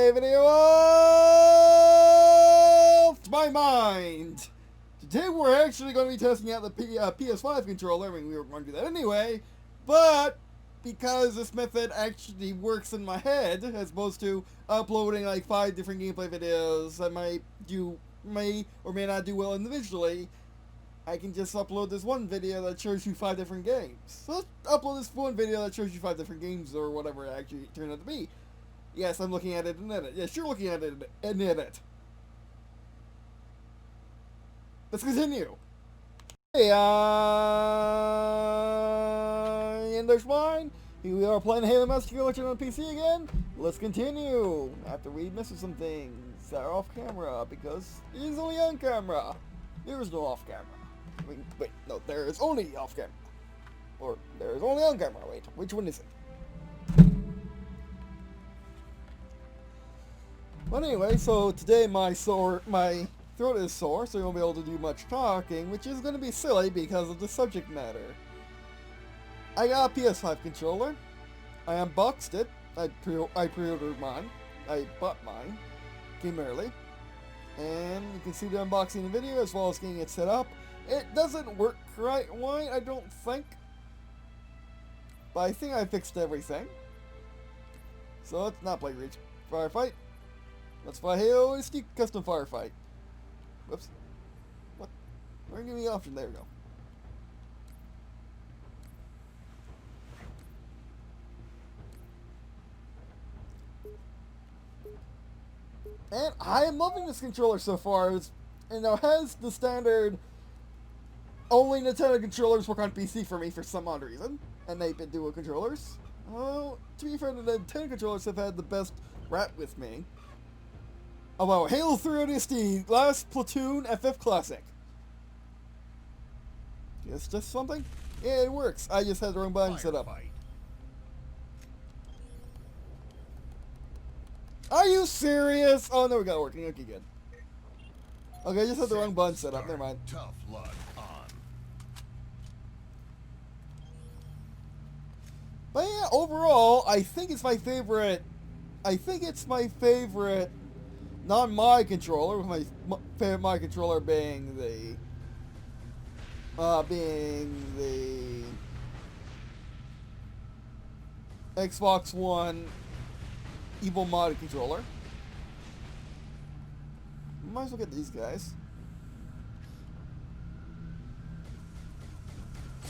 gameplay video of my mind. Today we're actually going to be testing out the PS5 controller. I mean, we were going to do that anyway, but because this method actually works in my head, as opposed to uploading like 5 different gameplay videos that may or may not do well individually, I can just upload this one video that shows you 5 different games. So let's upload this one video that shows you 5 different games, or whatever it actually turned out to be. Yes, I'm looking at it in edit. Yes, you're looking at it in edit. Let's continue. Hey, and there's mine. Here we are playing Halo Master Collection on PC again. Let's continue. After we missed some things that are off camera, because he's only on camera. There is no off camera. Wait, no, there is only off camera. Or there is only on camera. Wait, which one is it? But anyway, so today my throat is sore, so I won't be able to do much talking, which is going to be silly because of the subject matter. I got a PS5 controller. I unboxed it. I pre-ordered mine. I bought mine. Came early. And you can see the unboxing in the video as well as getting it set up. It doesn't work right, I don't think. But I think I fixed everything. So let's not play Reach Firefight. Let's play Halo ODST Custom Firefight. Whoops. What? Where give me the option? There we go. And I am loving this controller so far. It has the standard only Nintendo controllers work on PC for me for some odd reason. And they've been dual controllers. Well, to be fair, the Nintendo controllers have had the best rap with me. Oh wow, Halo 3 ODST, last Platoon FF Classic. It's just something? Yeah, it works. I just had the wrong button set up. Are you serious? Oh no, we got it working. Okay, good. Okay, I just had the wrong button set up. Never mind. Tough luck on. But yeah, overall, I think it's my favorite. Not my controller, with my favorite my controller being the Xbox One Evil modded controller. Might as well get these guys.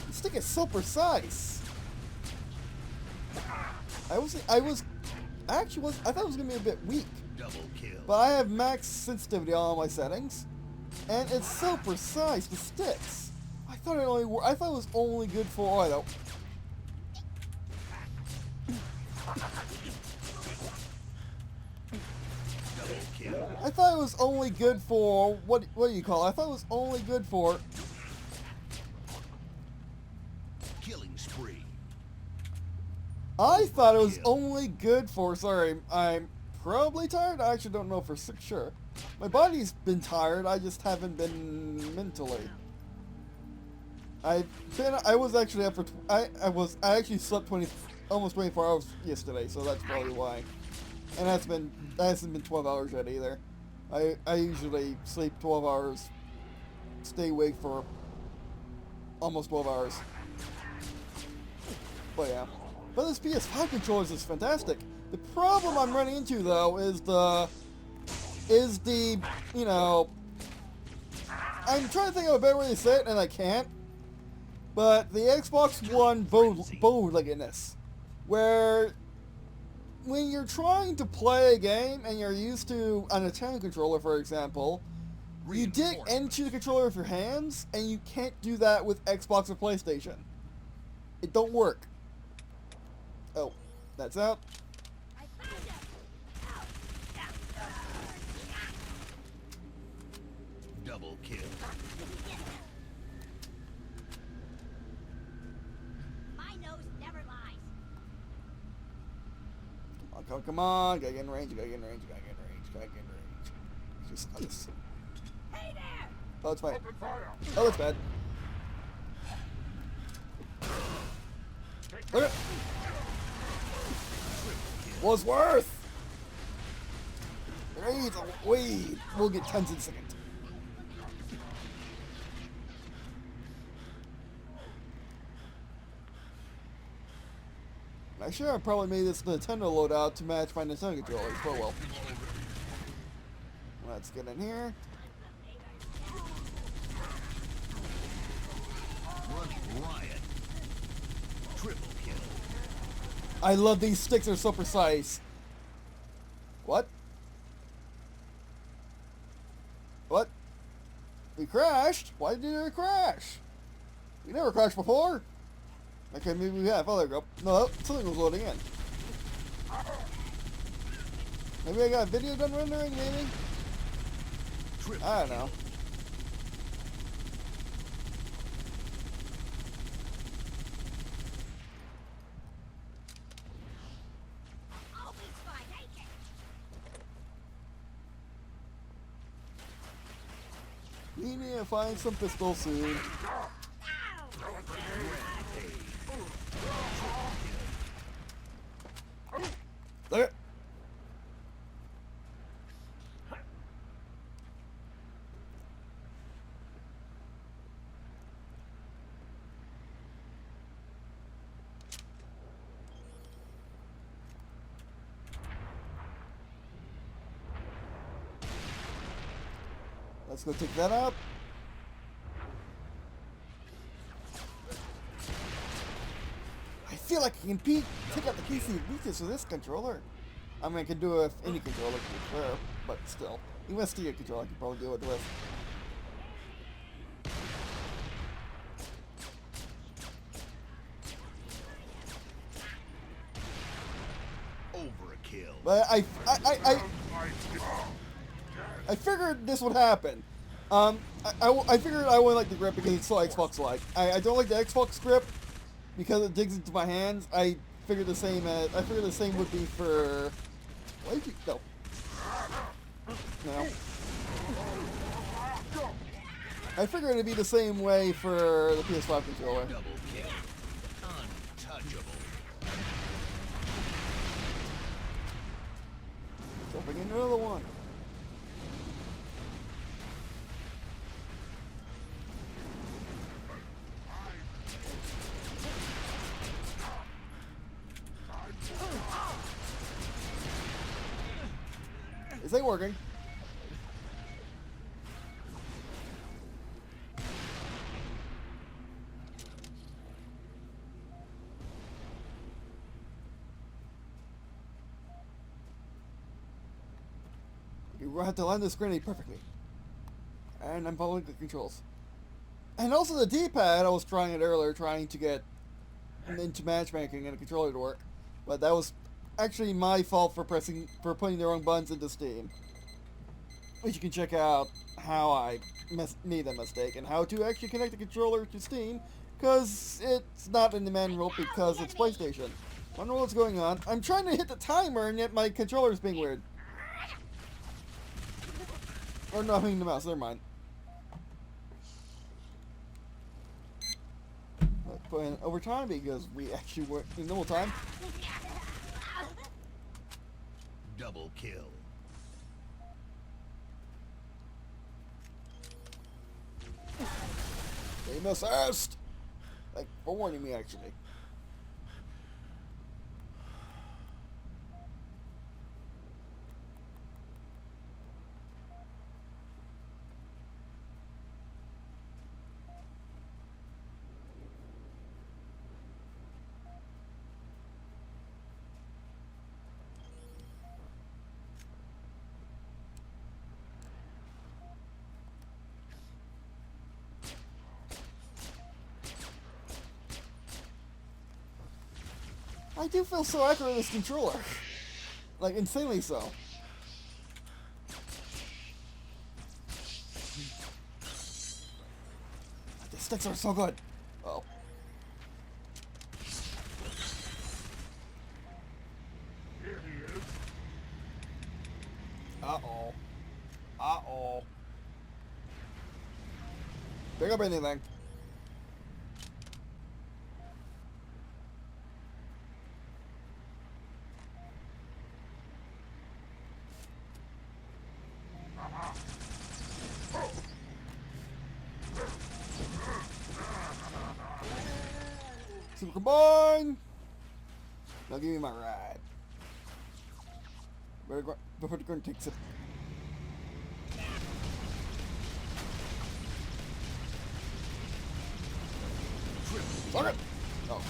The stick is so precise. I thought it was gonna be a bit weak. Double kill. But I have max sensitivity on all my settings, and it's so precise. The sticks. I thought it was only good for. I thought it was only good for what do you call it? I thought it was only good for Killing spree. I thought it was only good for. Sorry, I'm probably tired. I actually don't know for sure. My body's been tired. I just haven't been mentally. I was actually up for. I actually slept almost 24 hours yesterday, so that's probably why. And that hasn't been 12 hours yet either. I usually sleep 12 hours, stay awake for almost 12 hours. But yeah. But this PS5 controller is fantastic. The problem I'm running into though is the I'm trying to think of a better way to say it and I can't. But the Xbox One bow-leggedness, where when you're trying to play a game and you're used to a Nintendo controller, for example, you dig into the controller with your hands, and you can't do that with Xbox or PlayStation. It don't work. Oh, that's out. Double kill. My nose never lies. Come on, gotta get in range, gotta get in range. Just. Hey there! Oh, it's fine. Oh, it's bad. Okay. Was worth! Wait, we'll get tons in a second. I sure I probably made this Nintendo loadout to match my Nintendo controllers, but well. Let's get in here. Running riot. Triple kill. I love these sticks, they're so precise. What? What? We crashed? Why did it crash? We never crashed before. Okay, maybe we have. Oh, there we go. No, something was loading in. Maybe I got video done rendering, maybe? Triple I don't know. Always fun, ain't it? We need to find some pistols soon. Look it. Let's go take that up. I feel like I can take out the PC weakness with this controller. I mean, I can do it with any controller, to be fair, but still. Even a Steam controller, I can probably do it with. Overkill. But I figured this would happen. I figured I wouldn't like the grip because it's so Xbox-like. I don't like the Xbox grip because it digs into my hands. I figured the same would be for. Why did you no? No. I figured it'd be the same way for the PS5 controller. Double kill. Untouchable. Jumping into another one. This ain't working. You have to land this grenade perfectly. And I'm following the controls. And also the D-pad, I was trying it earlier, trying to get into matchmaking and a controller to work. But that was actually my fault for putting the wrong buttons into Steam. Which you can check out how I made that mistake and how to actually connect the controller to Steam, because it's not in the manual because it's PlayStation. I don't know what's going on. I'm trying to hit the timer and yet my controller's being weird. Or no, I mean the mouse, never mind. Let's put in overtime because we actually were in normal time. Double kill. Aim assist! Like, for warning me, actually. I do feel so accurate with this controller. Like, insanely so. The sticks are so good. Oh. Uh-oh. Uh-oh. Pick up anything. combine! Now give me my ride. Before the ground takes it. Suck it! Oh.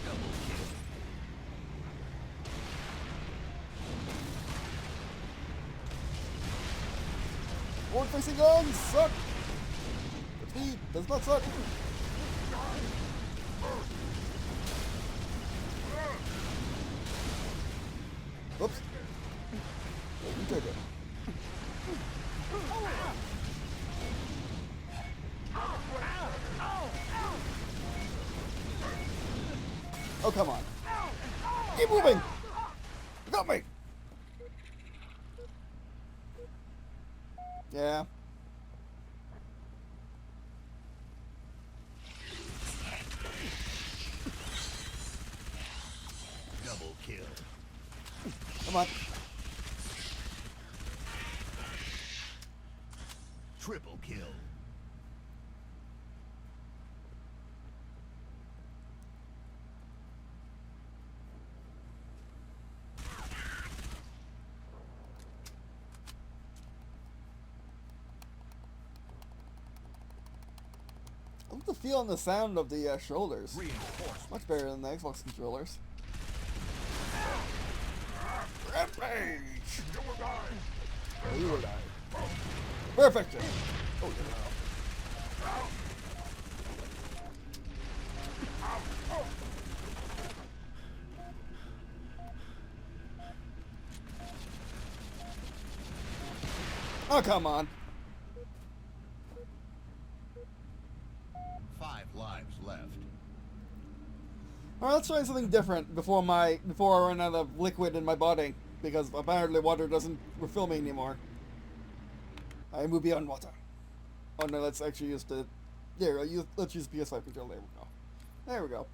Double kill. Forward facing guns suck! The speed does not suck! Oops. Yeah, you take it. Oh, come on. Keep moving! You got me! Yeah. Double kill. Come on. Triple kill. I love the feel and the sound of the shoulders. Reinforcement. Much better than the Xbox controllers. Rampage! You will die. Perfect! Oh, yeah. Oh, come on. 5 lives left. Alright, let's try something different before I run out of liquid in my body. Because apparently water doesn't refill me anymore. I move beyond water. Oh no, let's actually use the... There, let's use the PS5 controller. There we go. There we go.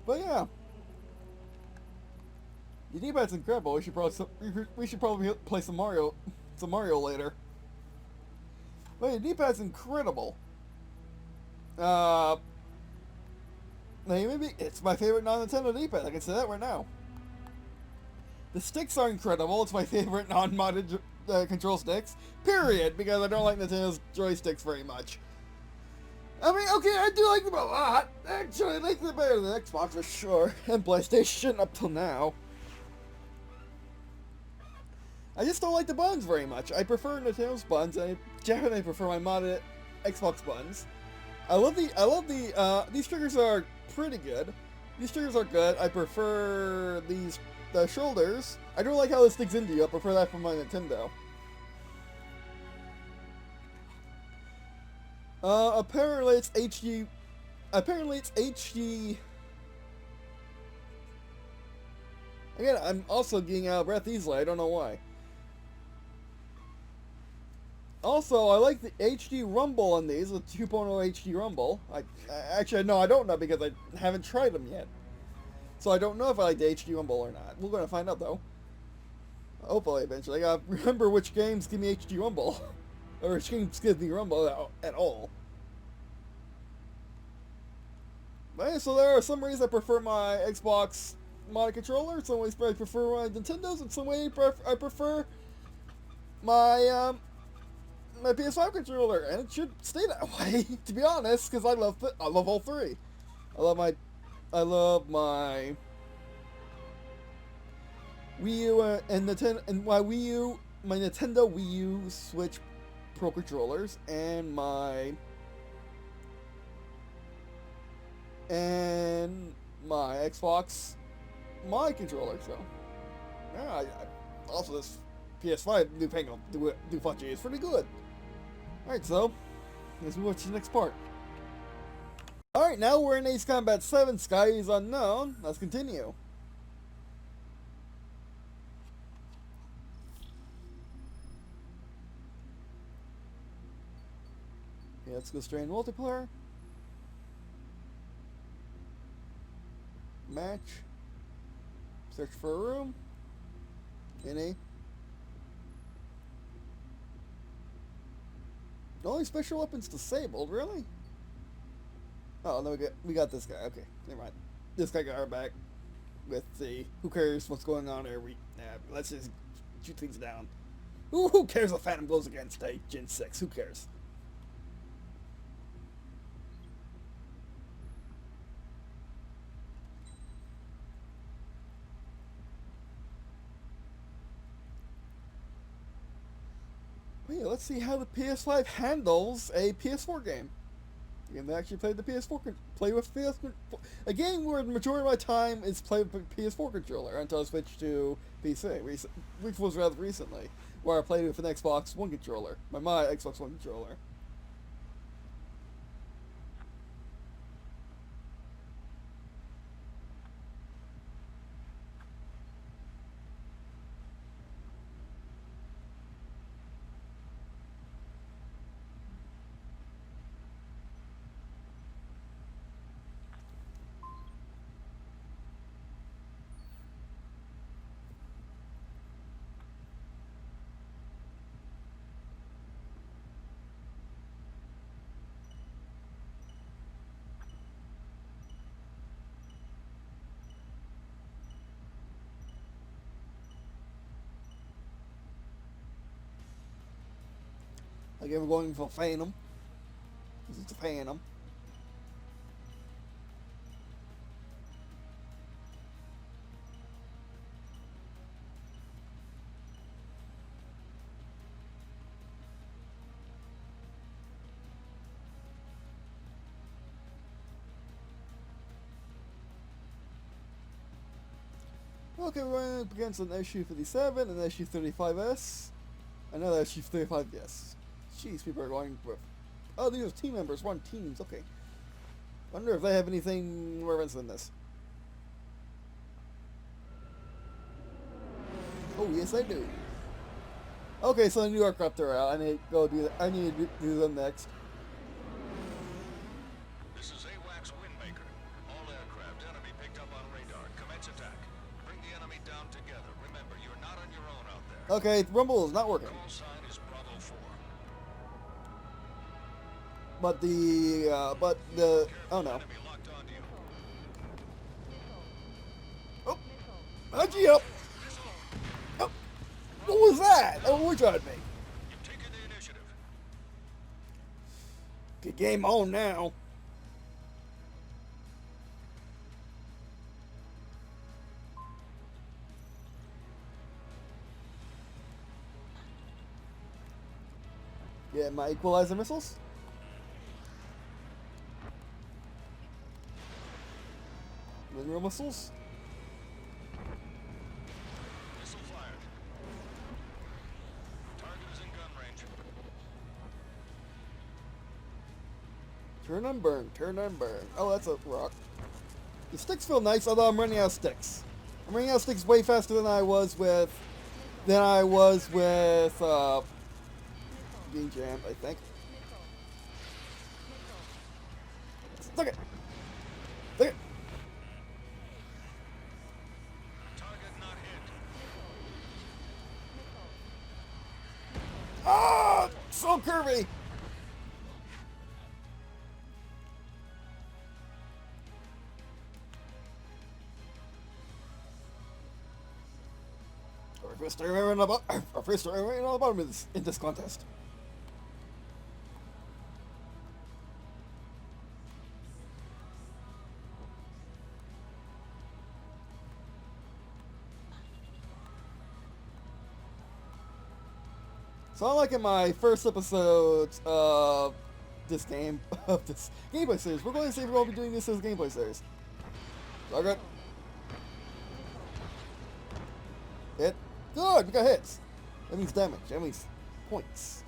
But yeah, the D-pad's incredible. We should probably play some Mario later. But the D-pad's incredible. Maybe it's my favorite non-Nintendo D-pad. I can say that right now. The sticks are incredible. It's my favorite non-modded control sticks. Period. Because I don't like Nintendo's joysticks very much. I mean, okay, I do like them a lot. Actually, I like them better than Xbox for sure, and PlayStation up till now. I just don't like the buttons very much. I prefer Nintendo's buttons, and I definitely prefer my modded Xbox buttons. These triggers are pretty good. These triggers are good. I prefer the shoulders. I don't like how this sticks into you. I prefer that from my Nintendo. Apparently it's HD. Apparently it's HD. Again, I'm also getting out of breath easily. I don't know why. Also, I like the HD rumble on these, the 2.0 HD rumble. Actually, no, I don't know because I haven't tried them yet. So I don't know if I like the HD rumble or not. We're gonna find out though. Hopefully, eventually. I gotta remember which games give me HD rumble. Or which games give me rumble at all. But yeah, so there are some ways I prefer my Xbox modded controller, some ways I prefer my Nintendo's, and some ways I prefer my my PS5 controller, and it should stay that way, to be honest, because I love all three. I love my Wii U and my Nintendo Wii U Switch Pro controllers, and my Xbox my controller. So yeah, also this PS5 new panel do funky is pretty good. Alright, so let's move on to the next part. Alright, now we're in Ace Combat 7, Sky is Unknown. Let's continue. Okay, let's go straight in multiplayer. Match. Search for a room. NA. The only special weapons disabled, really? Oh, no, we got this guy. Okay, never mind. This guy got our back with the who cares what's going on there. Let's just shoot things down. Who cares if Phantom goes against a Gen 6? Who cares? Wait, let's see how the PS5 handles a PS4 game. You can actually play the PS4 play with PS4. A game where the majority of my time is played with PS4 controller until I switched to PC, which was rather recently, where I played with an Xbox One controller, my Xbox One controller. Again, we're going for Phantom. This is the Phantom. Okay, we're going up against an SU-57, an SU-35S, another SU-35S. Jeez, people are going with... Oh, these are team members, one teams, okay. Wonder if they have anything more advanced than this. Oh, yes, I do. Okay, so the New Aircraft are out. I need to go do that. I need to do them next. This is AWACS Windmaker. All aircraft, enemy picked up on radar. Commence attack. Bring the enemy down together. Remember, you're not on your own out there. Okay, Rumble is not working. Call sign is Bravo 4. But oh no. Enemy locked onto you. Oh, how'd you up? Oh, what was that? Oh, which on me? You've taken the initiative. Good game on now. Get my equalizer missiles. Linear missiles. Missile fired. Target is in gun range. Turn and burn, turn and burn. Oh, that's a rock. The sticks feel nice, although I'm running out of sticks. I'm running out of sticks way faster than I was with being jammed, I think. Look it. Look it. Target not hit. Ah, so curvy. Our first time ever on the bottom of in this contest. So unlike in my first episode of this gameplay series, we're going to say we're going to be doing this as a gameplay series. Target. Hit. Good, we got hits. That means damage. That means points.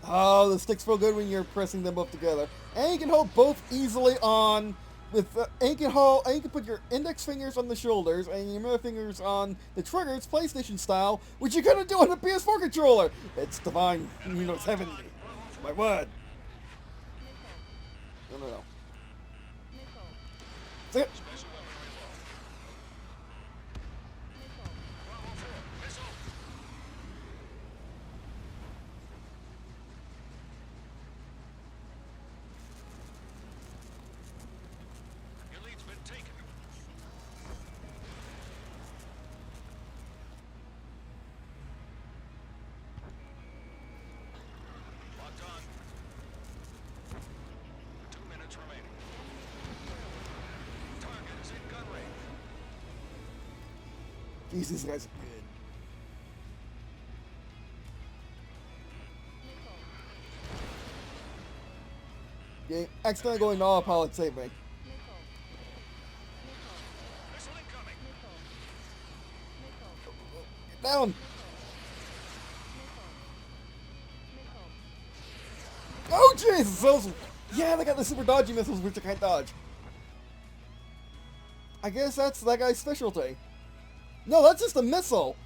Oh, the sticks feel good when you're pressing them both together. And you can hold both easily on with and you can put your index fingers on the shoulders and your middle fingers on the triggers, PlayStation style, which you couldn't do on the PS4 controller. It's divine. You know, it's heavenly. My word. No. Missile. Stick it. Special weaponry low. Missile. Bravo 4, missile. Your lead's been taken. Locked on. 2 minutes remaining. Target is in gun range. Jeez, these guys are good. Missile. Game accidentally going to autopilot, save me. Missile. Missile. Missile incoming. Missile. Missile. Get down. Oh, Jesus! Those, yeah, they got the super dodgy missiles, which I can't dodge. I guess that's that guy's specialty. No, that's just a missile.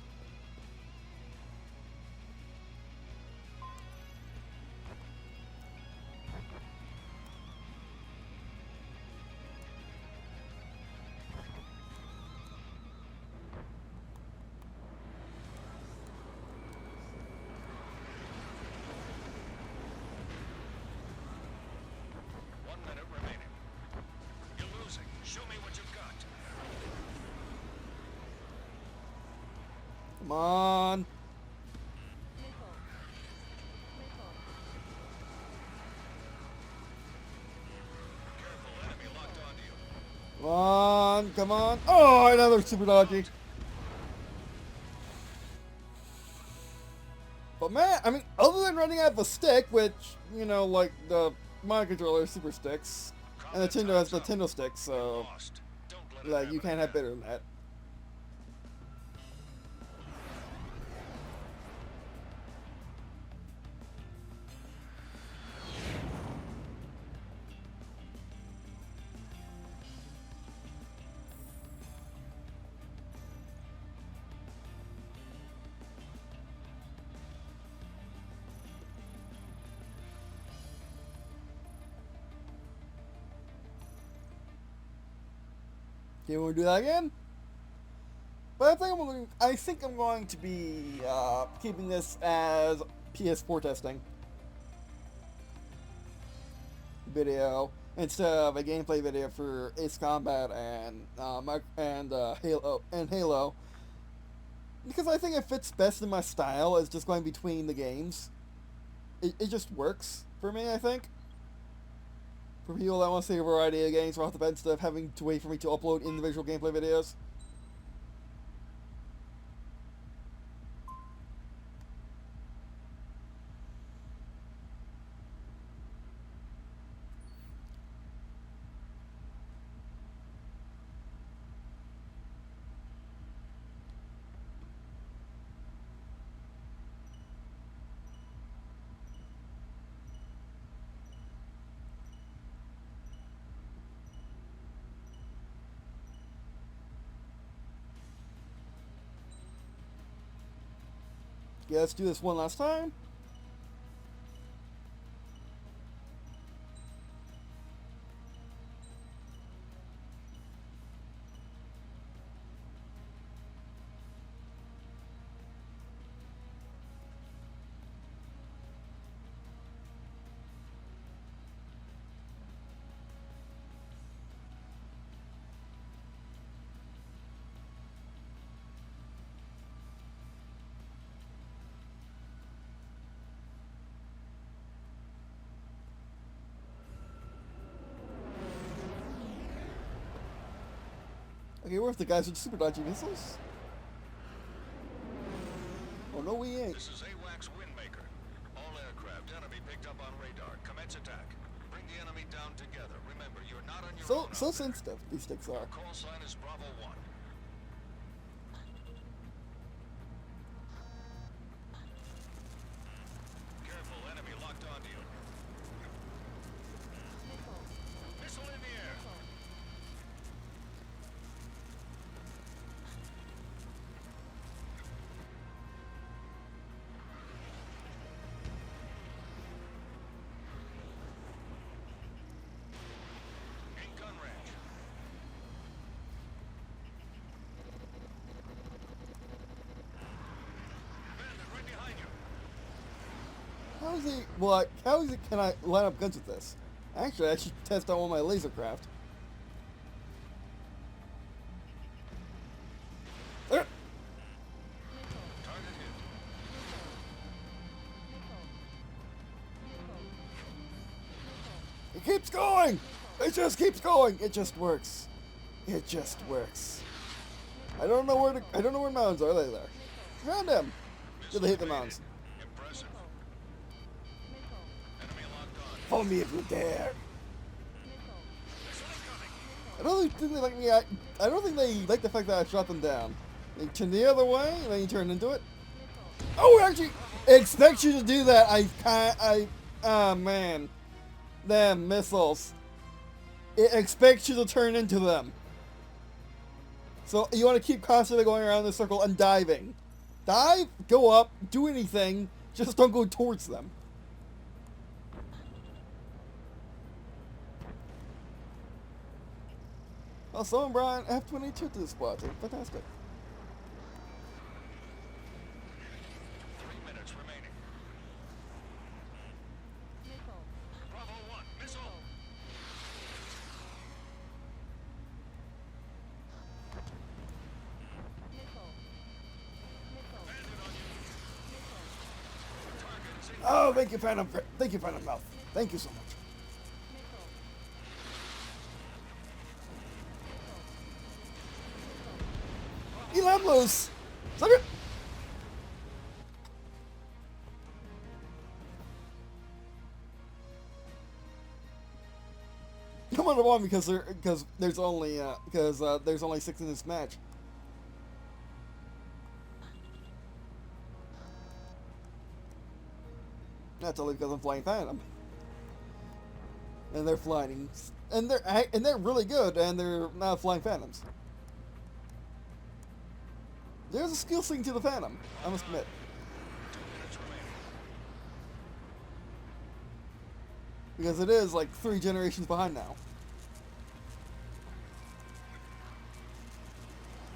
One minute remaining. You're losing. Show me what you've got. Come on. Missile. Missile. Careful, enemy locked onto you. Come on. Come on. Oh, another super dodgy. But man, I mean, other than running out of a stick, which, you know, like the my controller super sticks, and Nintendo has Nintendo sticks, so Lost. Don't let it like you happen can't have again. better than that. Okay, we'll do that again. But I think I'm going to be keeping this as PS4 testing video instead of a gameplay video for Ace Combat and Halo, because I think it fits best in my style as just going between the games. It just works for me, I think. For people that want to see a variety of games right off the bat instead of having to wait for me to upload individual gameplay videos. Yeah, let's do this one last time. Okay, we're with the guys with super dodgy missiles. Oh no, we ain't. This is AWACS Windmaker. All aircraft, enemy picked up on radar. Commence attack. Bring the enemy down together. Remember, you're not on your own. So out there. sensitive these sticks are. Call sign is Bravo 1. Careful, enemy locked onto you. Missile. Missile in the air. Missile. is he? What? How is it? Can I line up guns with this? Actually, I should test out one of my laser craft. Target hit. It keeps going. It just keeps going. It just works. It just works. I don't know where mounds are. Are they there? Found them. Did they hit the mounds? Impressive. Enemy locked on. Follow me if you dare. Missile incoming. I don't think they like me. I don't think they like the fact that I shot them down. They turn the other way, and then you turn into it. Oh, actually, it expects you to do that. Oh man, them missiles. It expects you to turn into them. So you want to keep constantly going around the circle and diving. Dive, go up, do anything, just don't go towards them. Oh, someone brought F-22 to the squadron. Fantastic. 3 minutes remaining. Bravo 1, missile. Landed on you. Target's in. Oh, thank you, Phantom. Thank you, Phantom Mouth. Thank you so much. Elamblos! Stop it! Come on the bottom because there's only 6 in this match. That's only because I'm flying Phantom. And they're flying, and they're really good, and they're not flying Phantoms. There's a skill thing to the Phantom, I must admit. 2 minutes remaining. Because it is like 3 generations behind now.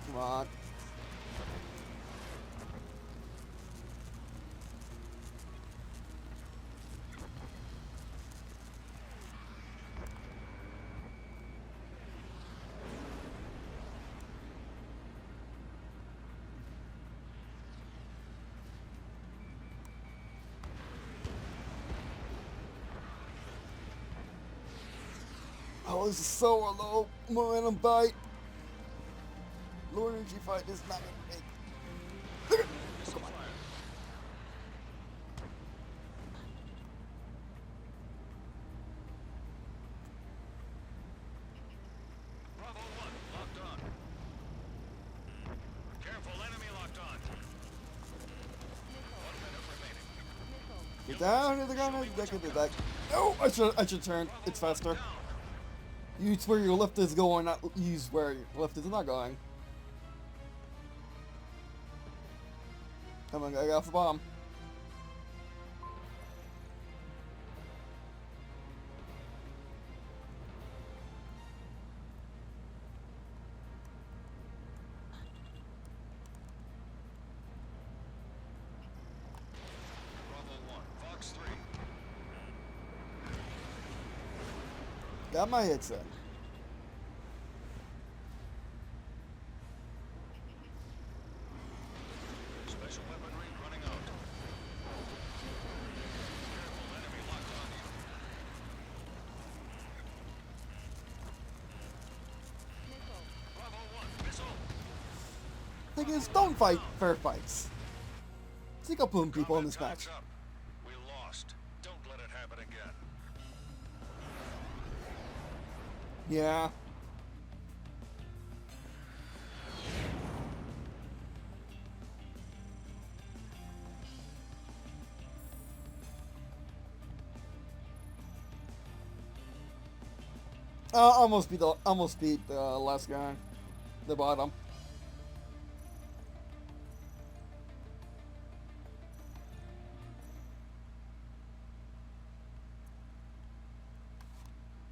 Come on. Oh, this is so a low momentum bite. Low energy fight is not gonna make. Missile fire. Bravo 1, locked on. Careful, enemy locked on. 1 minute remaining. Get down to the ground. Get back. Oh, I should turn. It's faster. Down. Use where your left is going, not use where your left is not going. Come on, I got off the bomb. Bravo 1, Fox 3. Got my headset. Special weaponry running out. Careful, enemy locked on you. Bravo 1, missile. Thing is, don't fight fair fights. See, go boom people in this Combat match. time's up. We lost. Don't let it happen again. Yeah. Almost beat the last guy, the bottom.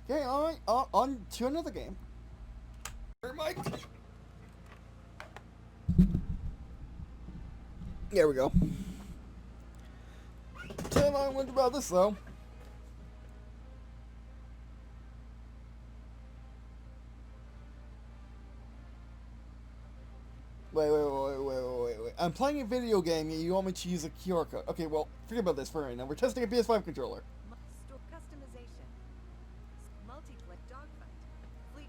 Okay, all right, on to another game. Mike. There we go. Tell I wonder about this though. Wait. I'm playing a video game and you want me to use a QR code. Okay, well, forget about this for right now. We're testing a PS5 controller. Customization. Multiplayer dogfight. Fleet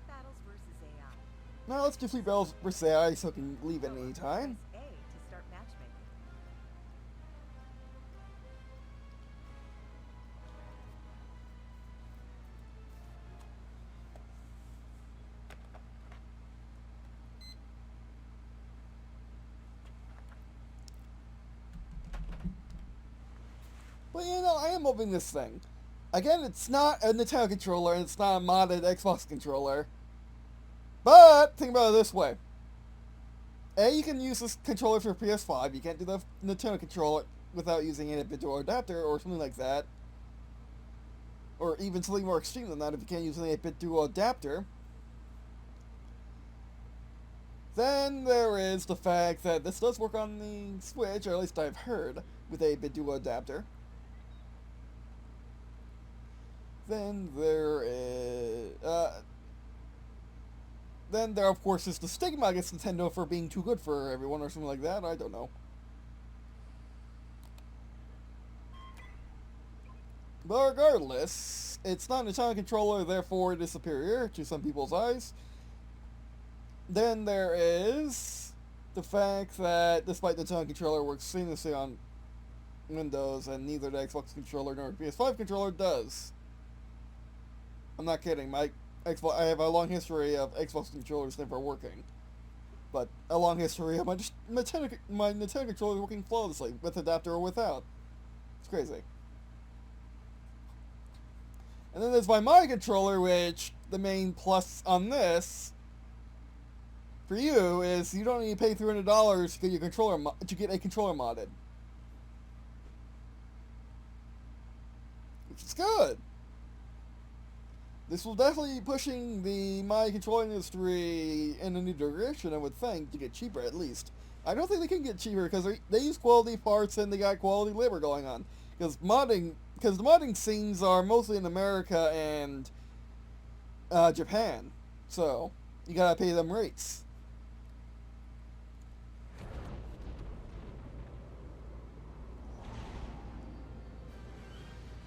battles versus AI. Now let's do Fleet Battles versus AI so I can leave at any time. Press A to start matchmaking. But you know, I am moving this thing. Again, it's not a Nintendo controller and it's not a modded Xbox controller. But think about it this way. A, you can use this controller for PS5. You can't do the Nintendo controller without using an 8-bit dual adapter or something like that. Or even something more extreme than that if you can't use an 8-bit dual adapter. Then there is the fact that this does work on the Switch, or at least I've heard, with an 8-bit dual adapter. Then there is... then there, of course, is the stigma against Nintendo for being too good for everyone or something like that. I don't know. But regardless, it's not a Nintendo controller, therefore it is superior to some people's eyes. Then there is the fact that despite the Nintendo controller works seamlessly on Windows, and neither the Xbox controller nor the PS5 controller does. I'm not kidding. I have a long history of Xbox controllers never working, but a long history of my Nintendo controller working flawlessly, with adapter or without. It's crazy. And then there's my controller, which the main plus on this for you is you don't need to pay $300 to get your controller a controller modded, which is good. This will definitely be pushing the controller industry in a new direction, I would think, to get cheaper at least. I don't think they can get cheaper because they use quality parts and they got quality labor going on. Because the modding scenes are mostly in America and Japan, so you gotta pay them rates.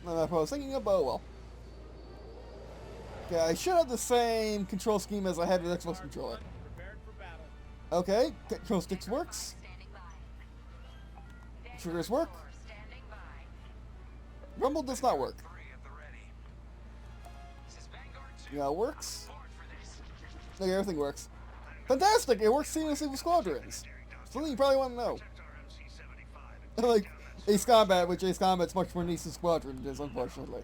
Not what I was thinking of, but oh well. Okay, I should have the same control scheme as I had with Xbox controller. Okay, control sticks works. Triggers work. Rumble does not work. Yeah, it works. Okay, everything works. Fantastic! It works seamlessly with Squadrons. Something you probably want to know. Like Ace Combat, which Ace Combat's much more niche than Squadron is, unfortunately.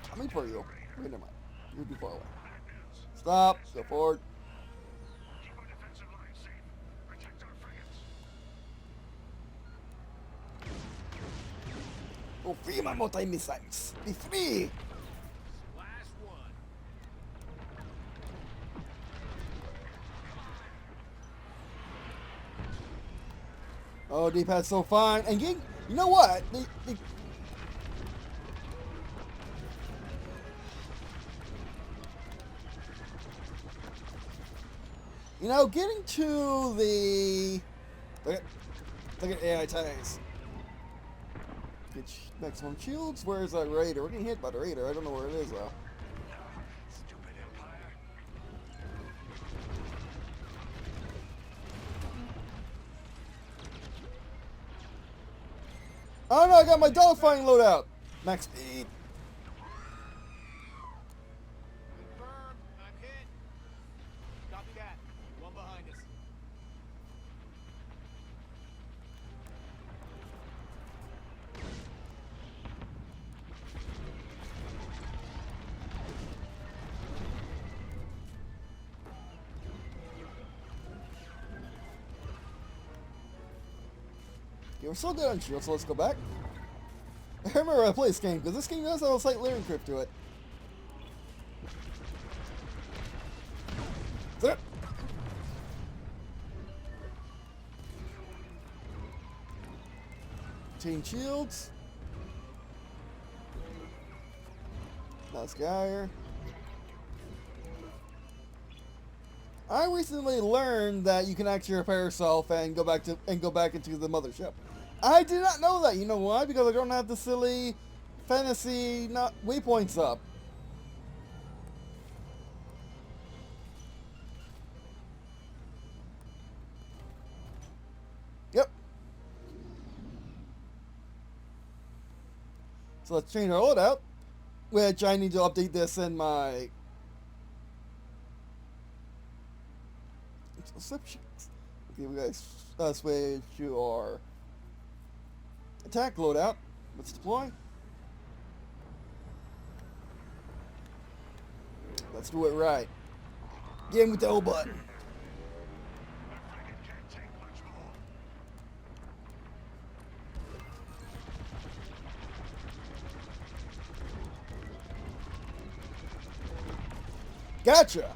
Coming for you. Wait, never mind. You're too far away. Stop. Go forward. Go free my multi-missiles. Be free. Oh, D-pad's so fine. And you know what? You know, getting to the... Look at AI ties. Get maximum shields. Where is that raider? We're getting hit by the raider. I don't know where it is, though. Stupid Empire. Oh no, I got my dogfighting loadout. Max speed. Confirmed. I'm hit. Copy that. One behind us. Okay, we're still good on shield, so let's go back. I remember I played this game, because this game does have a slight learning curve to it. Zip. Change shields. Nice guy here. I recently learned that you can actually repair yourself and go back into the mothership. I did not know that. You know why? Because I don't have the silly fantasy waypoints up. Yep. So let's change our loadout, which I need to update this in my okay, we gotta switch to our attack loadout. Let's deploy. Let's do it right. Game with the L button. Gotcha.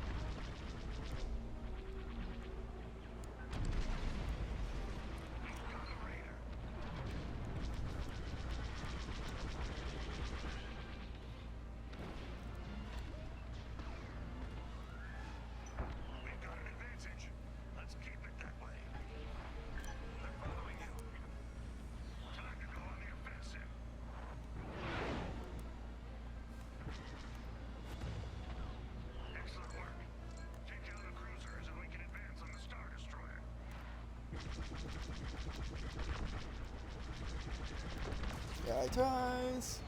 Guy ties.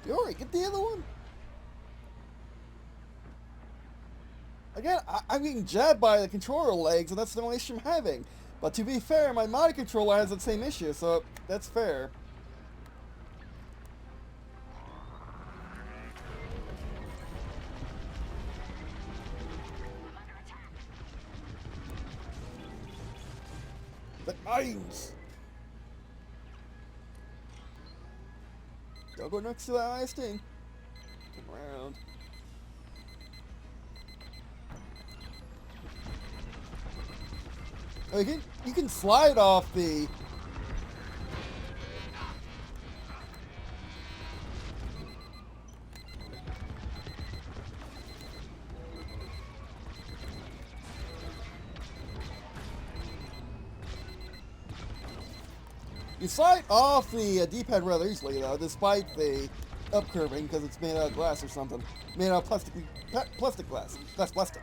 Yuri, get the other one. Again, I'm getting jabbed by the controller legs, and that's the only issue I'm having. But to be fair, my mod controller has the same issue, so that's fair. The mines! Don't go next to that ODST. Turn around. Oh, you can slide off the... You slide off the D-pad rather easily, though, despite the upcurving, because it's made out of glass or something. Made out of plastic glass. Plastic.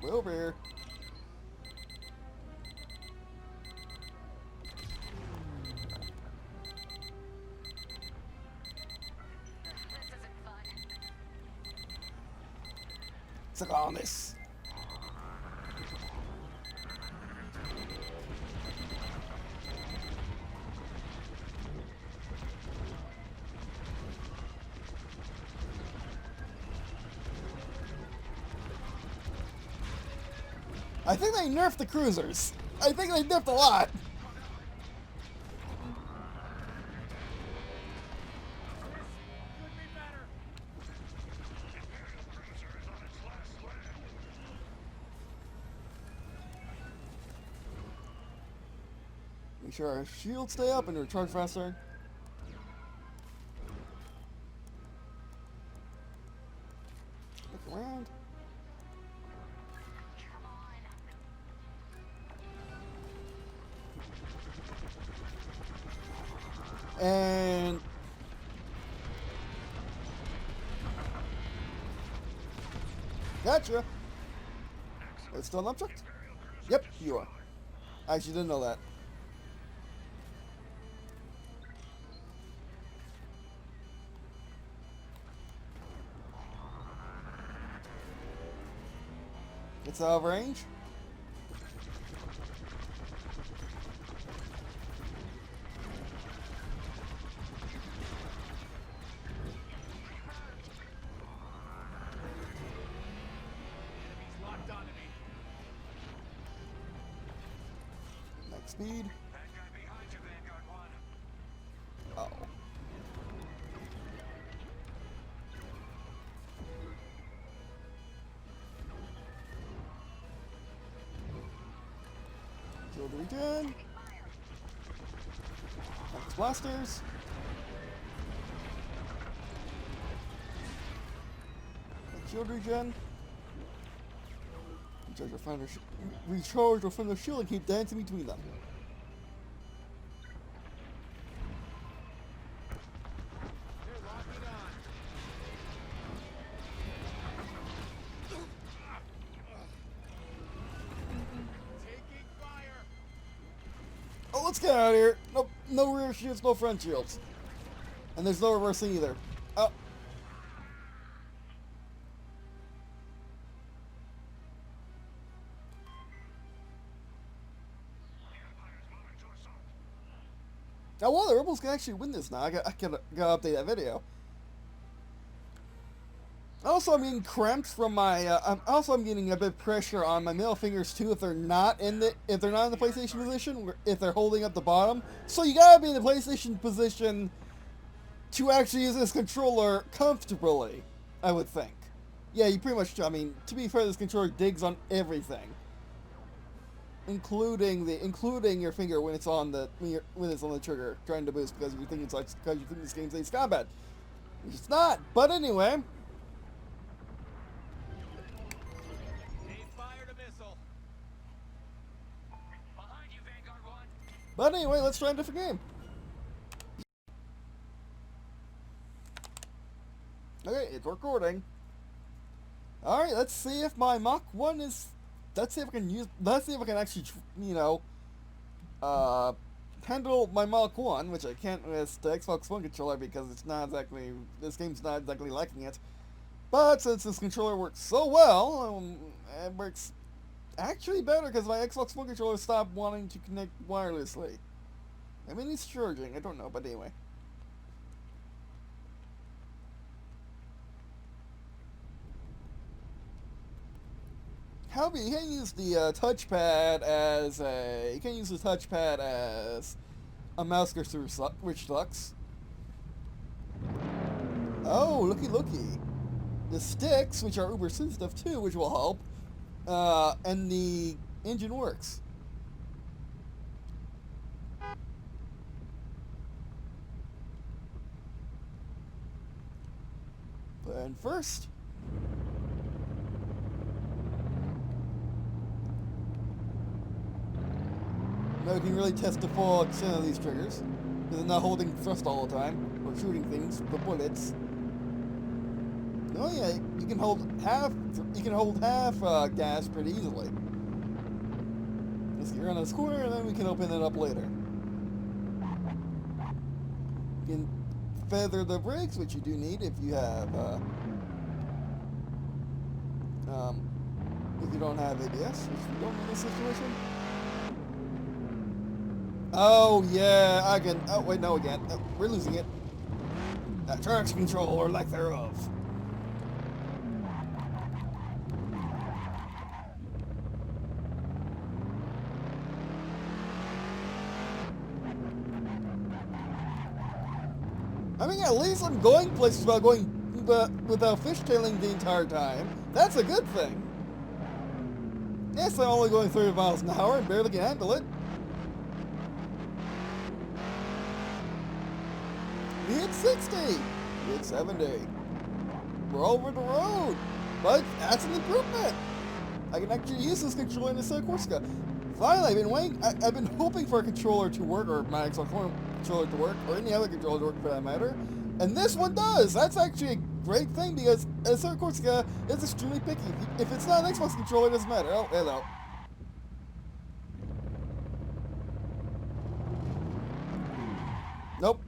Way over here. Suck on this. I think they nerfed the cruisers. I think they nerfed a lot. Make sure our shields stay up and recharge faster. Look around. And gotcha. It's still an object? Yep, you are. I actually didn't know that. It's out of range. Speed. That guy behind you, Vanguard 1. Oh. Shield regen. Focus blasters. Shield regen. Recharge your friendly shield and keep dancing between them. They're locking on. Taking fire. Oh, let's get out of here. No rear shields, no front shields. And there's no reversing either. Oh. Now, well, the rebels can actually win this now. I gotta update that video. Also, I'm getting cramped from my. I'm getting a bit of pressure on my middle fingers too. If they're not in the PlayStation position, if they're holding up the bottom, so you gotta be in the PlayStation position to actually use this controller comfortably. I would think. Yeah, you pretty much. I mean, to be fair, this controller digs on everything, including your finger when it's on the trigger, trying to boost because you think this game's Ace Combat, which it's not. But anyway. They fired a missile. Behind you, Vanguard 1. But anyway, let's try a different game. Okay, it's recording. Alright, let's see if my Mach 1 is... Let's see if I can actually, handle my Mach 1, which I can't with the Xbox One controller because it's not exactly... This game's not exactly liking it. But since this controller works so well, it works actually better because my Xbox One controller stopped wanting to connect wirelessly. I mean, it's charging, I don't know, but anyway. However, you can't use the touchpad as a mouse cursor, which sucks. Oh, looky. The sticks, which are uber sensitive too, which will help. And the engine works. And first, now we can really test the full extent of these triggers, because they're not holding thrust all the time, or shooting things with bullets. Oh yeah, you can hold half gas pretty easily. Let's get around this corner, and then we can open it up later. You can feather the brakes, which you do need if you have, if you don't have ABS, which you don't in this situation. Oh yeah, I can. Oh wait, no again. Oh, we're losing it. Traction control or lack thereof. I mean, at least I'm going places without fishtailing the entire time. That's a good thing. Yes, I'm only going 30 miles an hour and barely can handle it. We hit 60. We hit 70. We're over the road. But that's an improvement. I can actually use this controller in the Corsa. Finally, I've been hoping for a controller to work, or my Xbox One controller to work, or any other controller to work for that matter. And this one does. That's actually a great thing because Corsa is extremely picky. If it's not an Xbox controller, it doesn't matter. Oh, hello. Nope.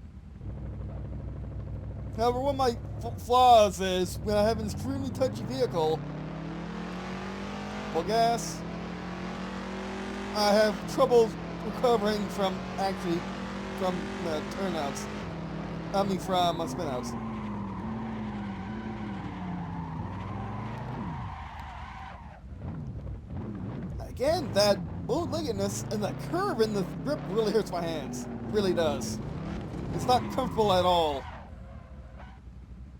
However, one of my flaws is when I have an extremely touchy vehicle, full gas, I have trouble recovering from turnouts. I mean, from spinouts. Again, that bootleggedness, and the curve in the grip really hurts my hands. Really does. It's not comfortable at all.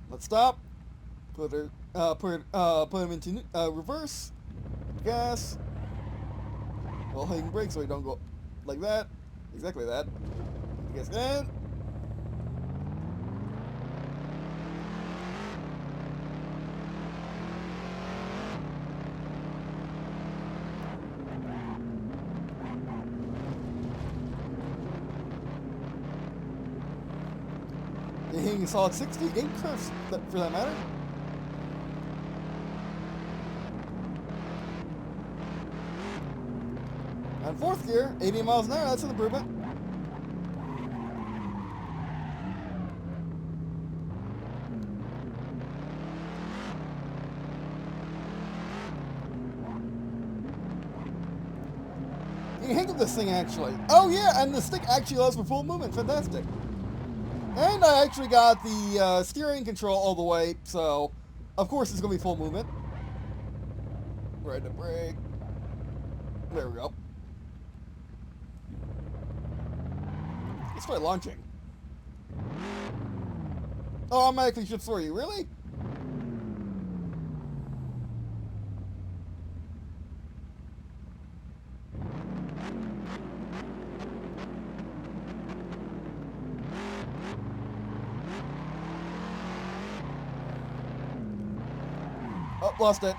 Let's stop. Put him into reverse. Gas. Well, hitting brake so we don't go like that. Exactly that. Gas again. You're hitting a solid 60, 8 curves for that matter. On 4th gear, 80 miles an hour, that's an improvement. You can hang up this thing actually. Oh yeah, and the stick actually allows for full movement, fantastic. And I actually got the steering control all the way, so of course it's going to be full movement. Right to brake. There we go. Let's try launching. Oh, automatically shifts for you, really? Oh, lost it.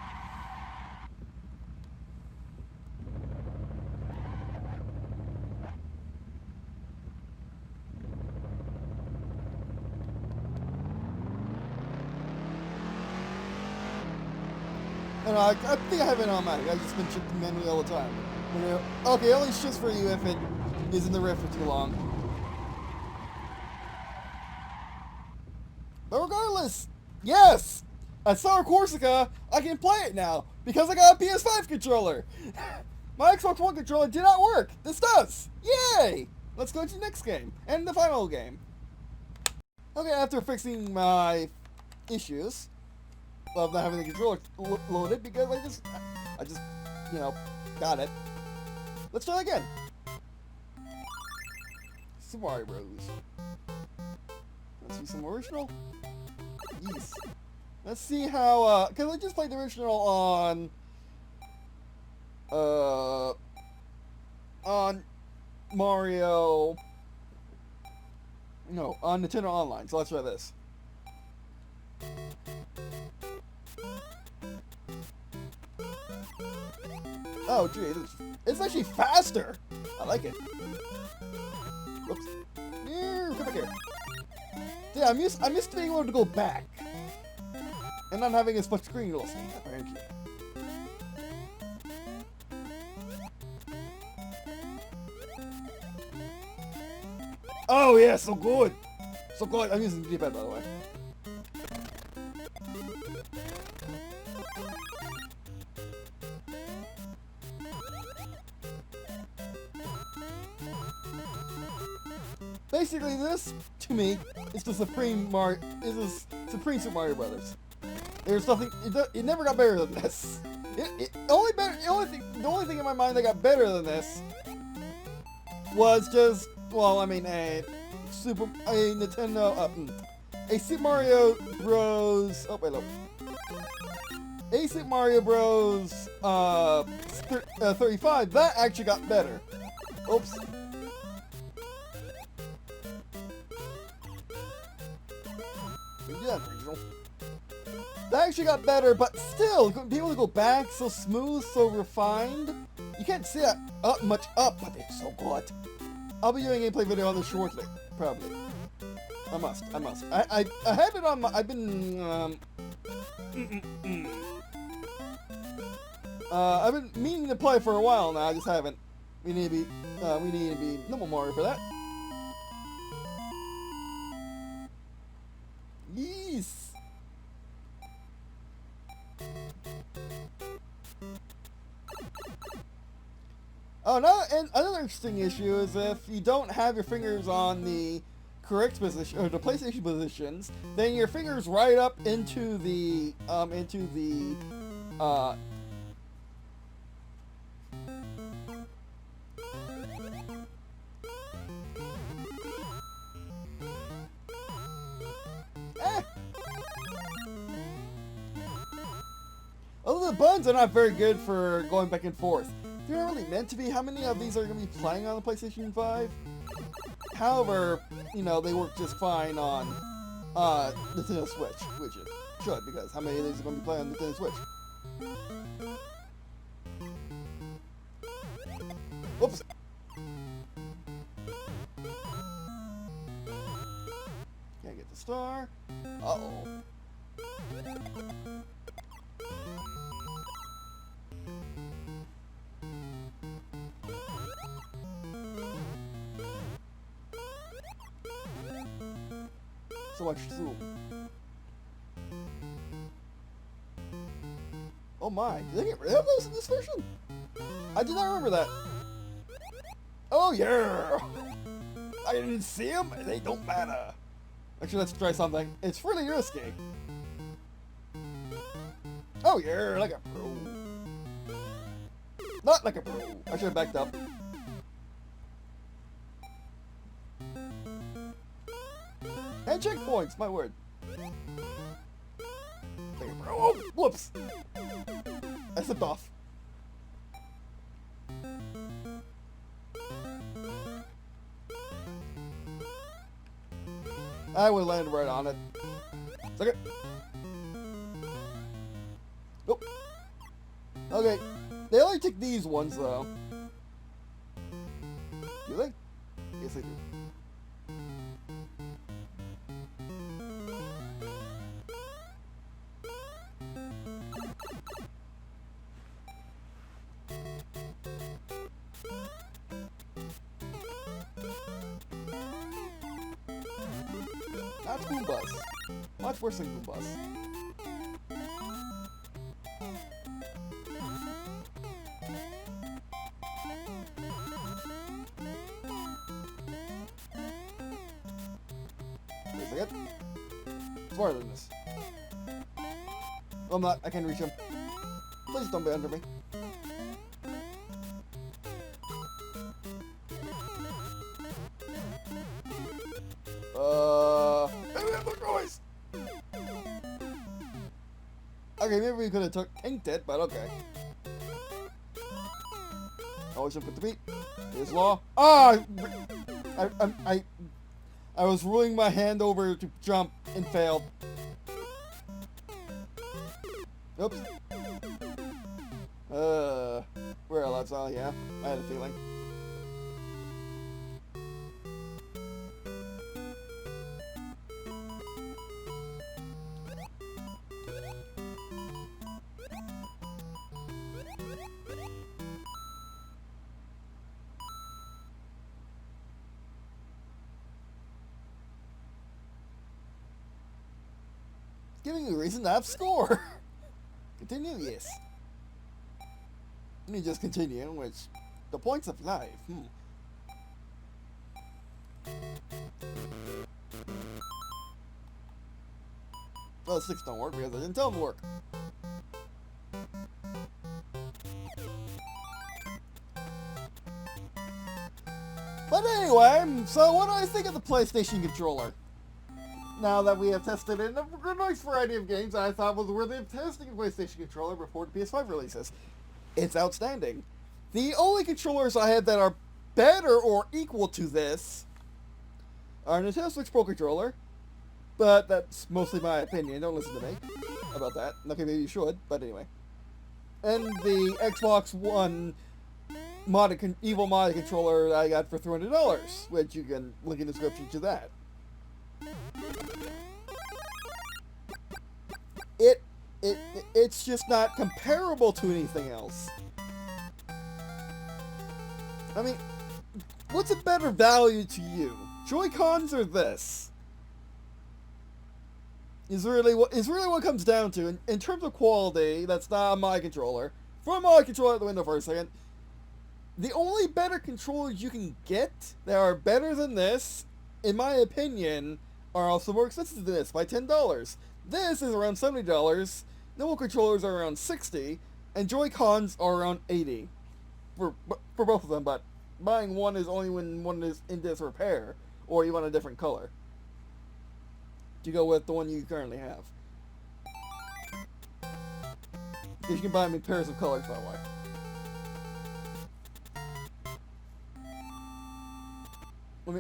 And I think I have it automatic. I've just been shifting manually all the time. Okay, it only shifts for you if it is in the rift for too long. But regardless, yes! At Star Corsica, I can play it now because I got a PS5 controller. My Xbox One controller did not work. This does. Yay! Let's go to the next game and the final game. Okay, after fixing my issues of not having the controller loaded because I just, you know, got it. Let's try again. Super Mario Bros. Let's see some original. Yes. Let's see how, because I just played the original on Mario, no, on Nintendo Online, so let's try this. Oh, gee, it's actually faster. I like it. Whoops. Come back here. Yeah, I'm used to being able to go back. And not having as much screen loss. Thank you. Oh yeah, so good. So good. I'm using the D-pad by the way. Basically, this to me is the Supreme Super Mario Brothers. There's nothing. It never got better than this. The only thing in my mind that got better than this was just, well, I mean, a Super Mario Bros. Oh wait, look. A Super Mario Bros. 35. That actually got better. Oops. Yeah, original. That actually got better, but still, being able to go back so smooth, so refined. You can't see that much up, but it's so good. I'll be doing a gameplay video on this shortly, probably. I must. I have it on my. I've been I've been meaning to play for a while now. I just haven't. We need to be normal Mario for that. Yes. Oh, another interesting issue is if you don't have your fingers on the correct position or the PlayStation positions, then your fingers right up into the the buttons are not very good for going back and forth. They're not really meant to be. How many of these are going to be playing on the PlayStation 5? However, you know, they work just fine on Nintendo Switch, which it should, because how many of these are going to be playing on Nintendo Switch? Whoops. Can't get the star. Uh-oh. So much zoom. Oh my, did they get rid of those in this version? I did not remember that. Oh yeah! I didn't see them, and they don't matter. Actually, let's try something. It's really risky. Oh yeah, like a pro. Not like a pro. I should have backed up. And checkpoints, my word. Like a pro. Oh, whoops. I slipped off. I would land right on it. Second. Nope. Okay. They only take these ones, though. Do they? Yes, they do. Not Boom Bus. Much worse than Boom Bus. Wait a second. Smarter than this. Oh, I'm not. I can't reach him. Please don't be under me. Okay, maybe we could have tanked it, but okay. Always jump with the beat. Here's law. Ah! I was rolling my hand over to jump and failed. Oops. Well, that's all, yeah. I had a feeling. Giving you a reason to have score. Continue, yes. Let me just continue, which the points of life. Well, the 6 don't work because I didn't tell them to work. But anyway, so what do I think of the PlayStation controller? Now that we have tested it in a nice variety of games I thought was worthy of testing a PlayStation controller before the PS5 releases. It's outstanding. The only controllers I have that are better or equal to this are Nintendo Switch Pro Controller, but that's mostly my opinion. Don't listen to me about that. Okay, maybe you should, but anyway. And the Xbox One evil modded controller that I got for $300, which you can link in the description to that. It's just not comparable to anything else. I mean, what's a better value to you? Joy-Cons or this? Is really what it comes down to. In terms of quality, that's not my controller. From my controller out the window for a second. The only better controllers you can get that are better than this, in my opinion, are also more expensive than this by $10. This is around $70. Normal controllers are around $60, and Joy-Cons are around $80 for both of them. But buying one is only when one is in disrepair, or you want a different color to go with the one you currently have. You can buy them in pairs of colors, by the way.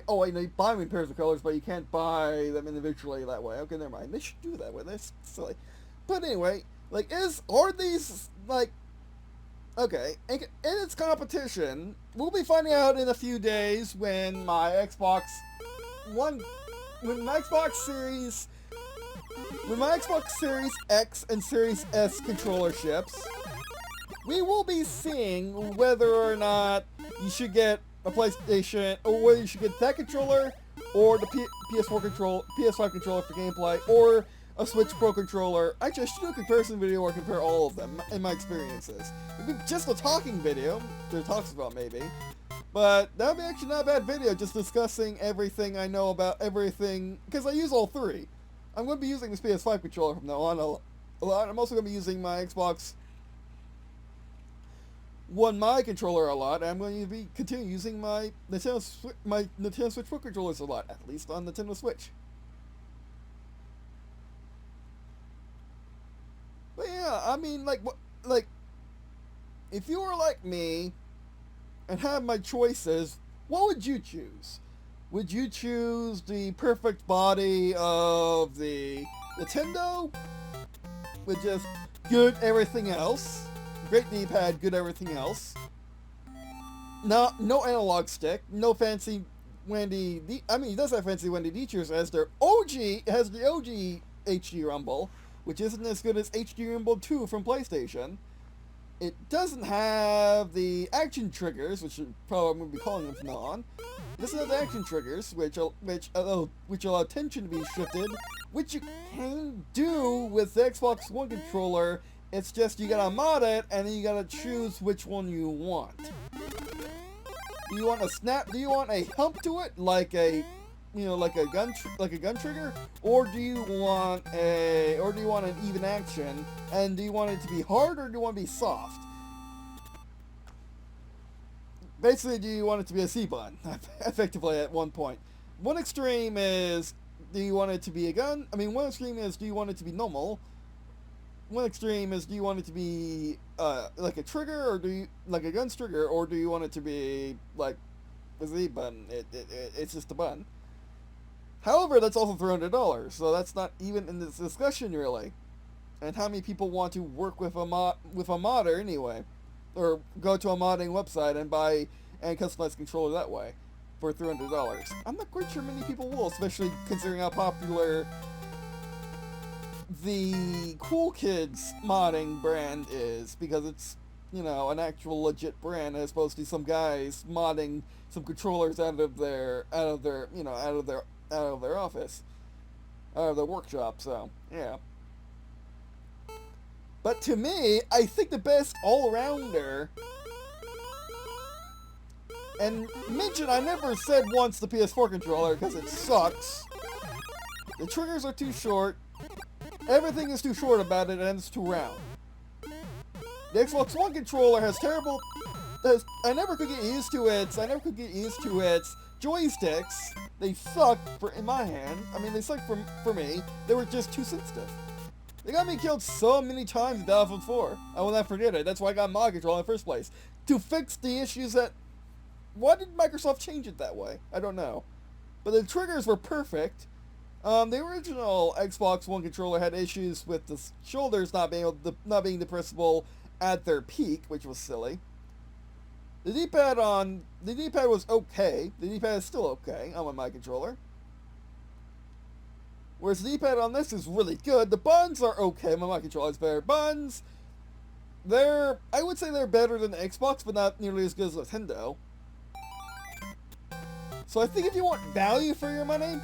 Oh wait, no, you buy them in pairs of colors, but you can't buy them individually that way. Okay, never mind. They should do that way. That's silly. But anyway, like, are these, like, okay, in its competition, we'll be finding out in a few days when my Xbox Series X and Series S controller ships, we will be seeing whether or not you should get a PlayStation, or whether you should get that controller, or the PS5 controller for gameplay, or a Switch Pro controller. Actually, I should do a comparison video or compare all of them in my experiences. It'd be just a talking video, that talks about maybe, but that would be actually not a bad video, just discussing everything I know about everything, because I use all three. I'm going to be using this PS5 controller from now on a lot. I'm also going to be using my Xbox One controller a lot, and I'm going to continue using my Nintendo Switch Pro controllers a lot, at least on Nintendo Switch. But yeah, I mean, like, if you were like me and had my choices, what would you choose? Would you choose the perfect body of the Nintendo with just good everything else? Great D-pad, good everything else. No analog stick, no fancy Wendy. I mean, he does have fancy Wendy features as their OG. It has the OG HD Rumble, which isn't as good as HD Rumble 2 from PlayStation. It doesn't have the action triggers, which probably I'm going to be calling them from now on. It doesn't have the action triggers, which allow tension to be shifted, which you can do with the Xbox One controller. It's just you gotta mod it, and then you gotta choose which one you want. Do you want a snap? Do you want a hump to it, like a, like a gun trigger, or do you want an even action? And do you want it to be hard, or do you want it to be soft? Basically, do you want it to be a C button? Effectively, at one point, one extreme is, do you want it to be a gun? I mean, one extreme is, do you want it to be normal? One extreme is, do you want it to be like a trigger, or do you like a gun's trigger, or do you want it to be like a Z button? It's just a button. However, that's also $300, so that's not even in this discussion really. And how many people want to work with a modder anyway, or go to a modding website and buy and customize a controller that way for $300? I'm not quite sure many people will, especially considering how popular the Cool Kids modding brand is, because it's, an actual legit brand as opposed to some guys modding some controllers out of their office, out of their workshop. So yeah. But to me, I think the best all-rounder, and mention I never said once the PS4 controller because it sucks. The triggers are too short. Everything is too short about it, and it's too round. The Xbox One controller has terrible. I never could get used to its joysticks. They suck in my hand. I mean, they suck for me. They were just too sensitive. They got me killed so many times in Battlefield 4. I will not forget it. That's why I got mod control in the first place. To fix the issues that... Why did Microsoft change it that way? I don't know. But the triggers were perfect. The original Xbox One controller had issues with the shoulders not being depressible at their peak, which was silly. The D-pad was okay. The D-pad is still okay on my controller. Whereas the D-pad on this is really good. The buttons are okay. My controller has better buttons. I would say they're better than the Xbox, but not nearly as good as Nintendo. So I think if you want value for your money,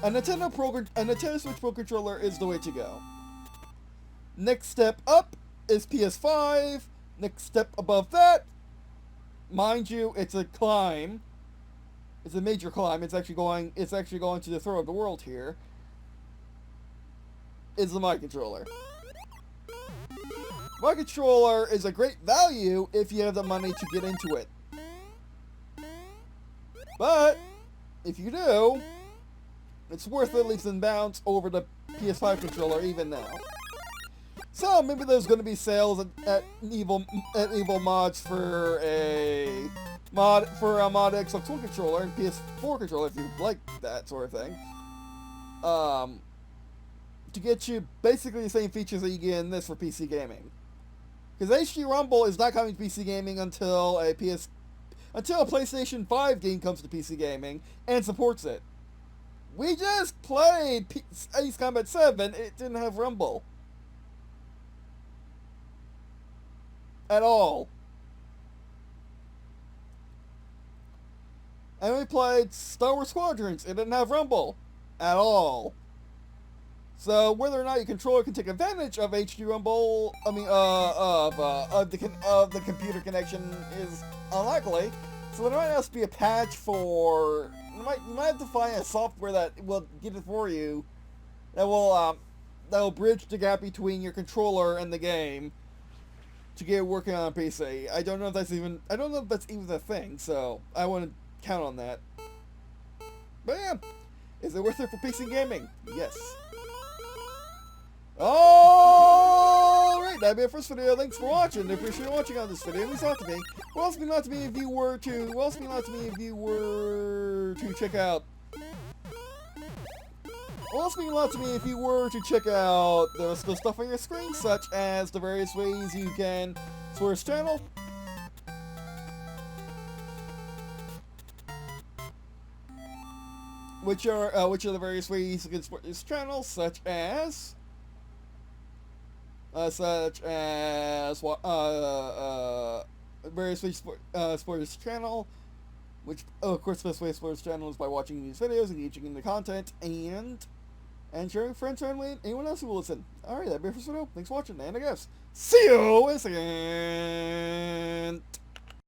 a Nintendo Switch Pro controller is the way to go. Next step up is PS5. Next step above that, mind you, it's a climb. It's a major climb. It's actually going to the throat of the world here. Is the my controller. My controller is a great value if you have the money to get into it. But if you do, it's worth it leaps and bounds over the PS5 controller even now. So maybe there's going to be sales at Evil Mods for a mod Xbox One controller and PS4 controller if you like that sort of thing. To get you basically the same features that you get in this for PC gaming. Because HD Rumble is not coming to PC gaming until a PlayStation 5 game comes to PC gaming and supports it. We just played Ace Combat 7, it didn't have Rumble. At all. And we played Star Wars Squadrons, it didn't have Rumble. At all. So whether or not your controller can take advantage of HD Rumble, of the computer connection is unlikely. So there might have to be a patch for. You might have to find a software that will get it for you, that will bridge the gap between your controller and the game to get it working on a PC. I don't know if that's even a thing. So I wouldn't count on that. But yeah, is it worth it for PC gaming? Yes. Alright, that'd be it for this video. Thanks for watching. I appreciate you watching on this video. It means a lot to me. What else means a lot to me if you were to check out the rest of the stuff on your screen, such as the various ways you can support this channel. Which are the various ways you can support this channel, such as various ways to support this channel, which of course the best way to support this channel is by watching these videos, engaging in the content, and sharing with friends, family, and anyone else who will listen. Alright, that'd be it for this video. Thanks for watching, and I guess see you in a second.